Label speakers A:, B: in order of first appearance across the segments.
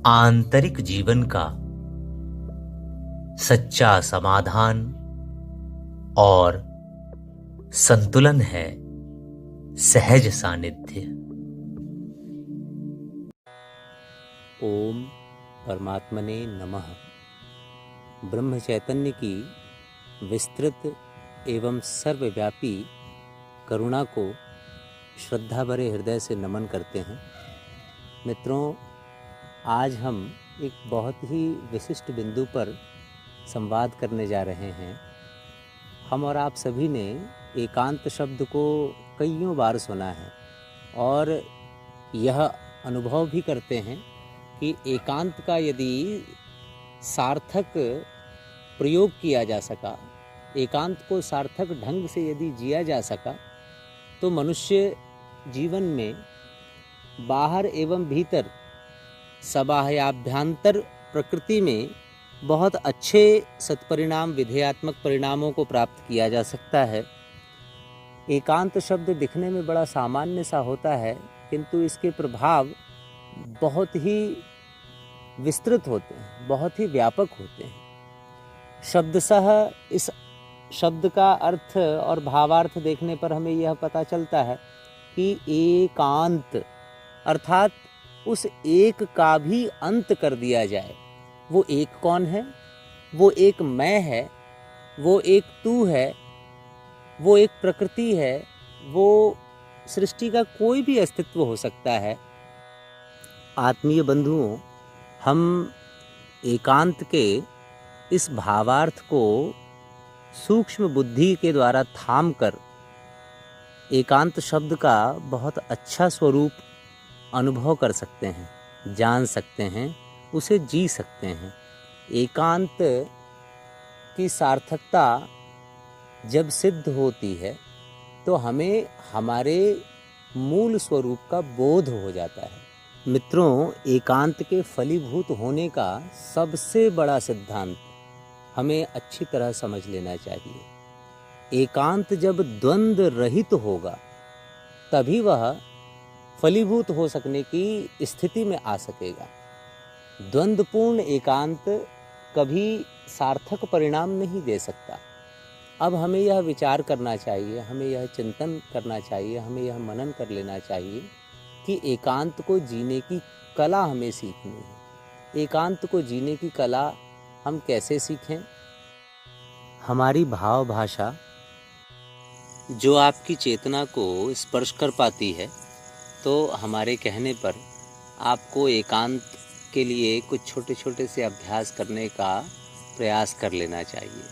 A: आंतरिक जीवन का सच्चा समाधान और संतुलन है सहज सानिध्य।
B: ओम परमात्मने नमः। ब्रह्म चैतन्य की विस्तृत एवं सर्वव्यापी करुणा को श्रद्धा भरे हृदय से नमन करते हैं। मित्रों, आज हम एक बहुत ही विशिष्ट बिंदु पर संवाद करने जा रहे हैं। हम और आप सभी ने एकांत शब्द को कईयों बार सुना है और यह अनुभव भी करते हैं कि एकांत का यदि सार्थक प्रयोग किया जा सका, एकांत को सार्थक ढंग से यदि जिया जा सका, तो मनुष्य जीवन में बाहर एवं भीतर सबाह्याभ्यंतर प्रकृति में बहुत अच्छे सत्परिणाम, विधेयात्मक परिणामों को प्राप्त किया जा सकता है। एकांत शब्द दिखने में बड़ा सामान्य सा होता है, किंतु इसके प्रभाव बहुत ही विस्तृत होते हैं, बहुत ही व्यापक होते हैं। शब्दशः इस शब्द का अर्थ और भावार्थ देखने पर हमें यह पता चलता है कि एकांत अर्थात उस एक का भी अंत कर दिया जाए। वो एक कौन है? वो एक मैं है, वो एक तू है, वो एक प्रकृति है, वो सृष्टि का कोई भी अस्तित्व हो सकता है। आत्मीय बंधुओं, हम एकांत के इस भावार्थ को सूक्ष्म बुद्धि के द्वारा थाम कर एकांत शब्द का बहुत अच्छा स्वरूप अनुभव कर सकते हैं, जान सकते हैं, उसे जी सकते हैं। एकांत की सार्थकता जब सिद्ध होती है तो हमें हमारे मूल स्वरूप का बोध हो जाता है। मित्रों, एकांत के फलीभूत होने का सबसे बड़ा सिद्धांत हमें अच्छी तरह समझ लेना चाहिए। एकांत जब द्वंद्व रहित होगा तभी वह फलीभूत हो सकने की स्थिति में आ सकेगा। द्वंद्वपूर्ण एकांत कभी सार्थक परिणाम नहीं दे सकता। अब हमें यह विचार करना चाहिए, हमें यह चिंतन करना चाहिए, हमें यह मनन कर लेना चाहिए कि एकांत को जीने की कला हमें सीखनी है। एकांत को जीने की कला हम कैसे सीखें? हमारी भाव भाषा जो आपकी चेतना को स्पर्श कर पाती है, तो हमारे कहने पर आपको एकांत के लिए कुछ छोटे छोटे से अभ्यास करने का प्रयास कर लेना चाहिए।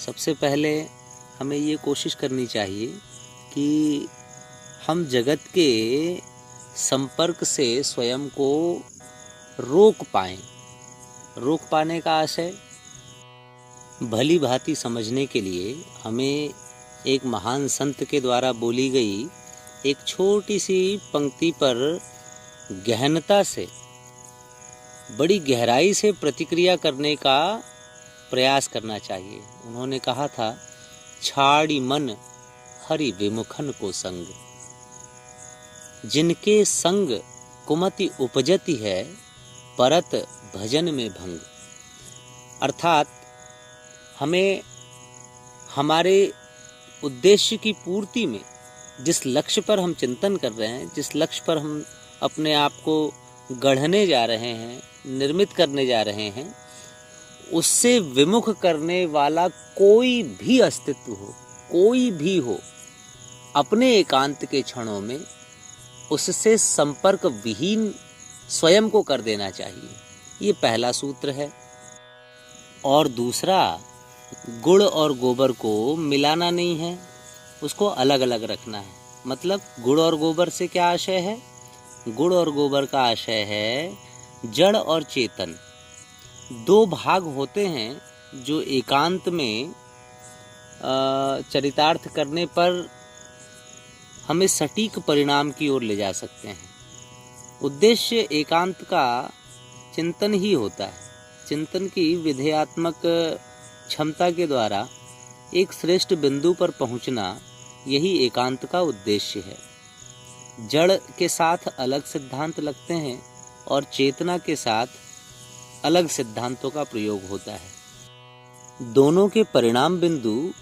B: सबसे पहले हमें ये कोशिश करनी चाहिए कि हम जगत के संपर्क से स्वयं को रोक पाएं। रोक पाने का आशय भली भांति समझने के लिए हमें एक महान संत के द्वारा बोली गई एक छोटी सी पंक्ति पर गहनता से, बड़ी गहराई से प्रतिक्रिया करने का प्रयास करना चाहिए। उन्होंने कहा था, छाड़ी मन हरि विमुखन को संग, जिनके संग कुमति उपजति है, परत भजन में भंग। अर्थात हमें हमारे उद्देश्य की पूर्ति में, जिस लक्ष्य पर हम चिंतन कर रहे हैं, जिस लक्ष्य पर हम अपने आप को गढ़ने जा रहे हैं, निर्मित करने जा रहे हैं, उससे विमुख करने वाला कोई भी अस्तित्व हो, कोई भी हो, अपने एकांत के क्षणों में उससे संपर्क विहीन स्वयं को कर देना चाहिए। ये पहला सूत्र है। और दूसरा, गुड़ और गोबर को मिलाना नहीं है, उसको अलग अलग रखना है। मतलब गुड़ और गोबर से क्या आशय है? गुड़ और गोबर का आशय है जड़ और चेतन। दो भाग होते हैं जो एकांत में चरितार्थ करने पर हमें सटीक परिणाम की ओर ले जा सकते हैं। उद्देश्य एकांत का चिंतन ही होता है। चिंतन की विधेयात्मक क्षमता के द्वारा एक श्रेष्ठ बिंदु पर पहुंचना, यही एकांत का उद्देश्य है। जड़ के साथ अलग सिद्धांत लगते हैं और चेतना के साथ अलग सिद्धांतों का प्रयोग होता है। दोनों के परिणाम बिंदु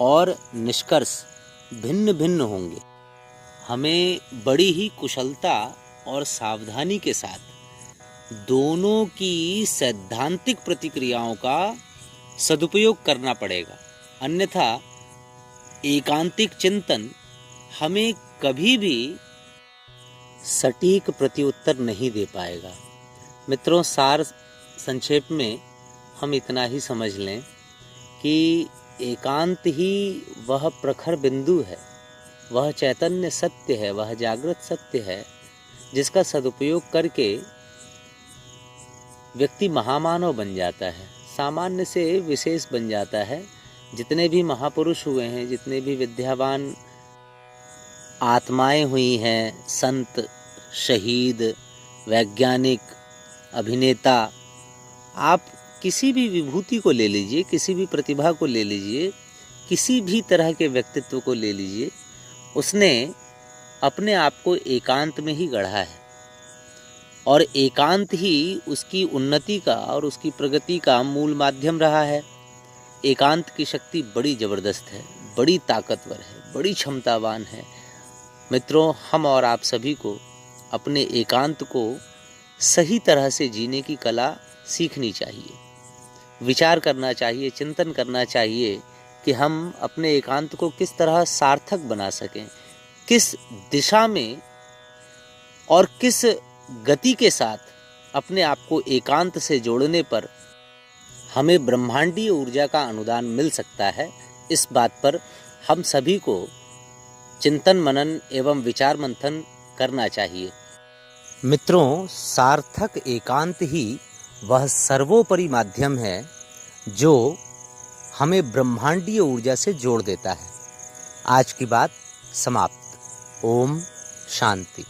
B: और निष्कर्ष भिन्न भिन्न होंगे। हमें बड़ी ही कुशलता और सावधानी के साथ दोनों की सैद्धांतिक प्रतिक्रियाओं का सदुपयोग करना पड़ेगा, अन्यथा एकांतिक चिंतन हमें कभी भी सटीक प्रत्युत्तर नहीं दे पाएगा। मित्रों, सार संक्षेप में हम इतना ही समझ लें कि एकांत ही वह प्रखर बिंदु है, वह चैतन्य सत्य है, वह जागृत सत्य है, जिसका सदुपयोग करके व्यक्ति महामानव बन जाता है, सामान्य से विशेष बन जाता है। जितने भी महापुरुष हुए हैं, जितने भी विद्यावान आत्माएं हुई हैं, संत, शहीद, वैज्ञानिक, अभिनेता, आप किसी भी विभूति को ले लीजिए, किसी भी प्रतिभा को ले लीजिए, किसी भी तरह के व्यक्तित्व को ले लीजिए, उसने अपने आप को एकांत में ही गढ़ा है और एकांत ही उसकी उन्नति का और उसकी प्रगति का मूल माध्यम रहा है। एकांत की शक्ति बड़ी ज़बरदस्त है, बड़ी ताकतवर है, बड़ी क्षमतावान है। मित्रों, हम और आप सभी को अपने एकांत को सही तरह से जीने की कला सीखनी चाहिए, विचार करना चाहिए, चिंतन करना चाहिए कि हम अपने एकांत को किस तरह सार्थक बना सकें, किस दिशा में और किस गति के साथ अपने आप को एकांत से जोड़ने पर हमें ब्रह्मांडीय ऊर्जा का अनुदान मिल सकता है। इस बात पर हम सभी को चिंतन मनन एवं विचार मंथन करना चाहिए। मित्रों, सार्थक एकांत ही वह सर्वोपरि माध्यम है जो हमें ब्रह्मांडीय ऊर्जा से जोड़ देता है। आज की बात समाप्त। ओम शांति।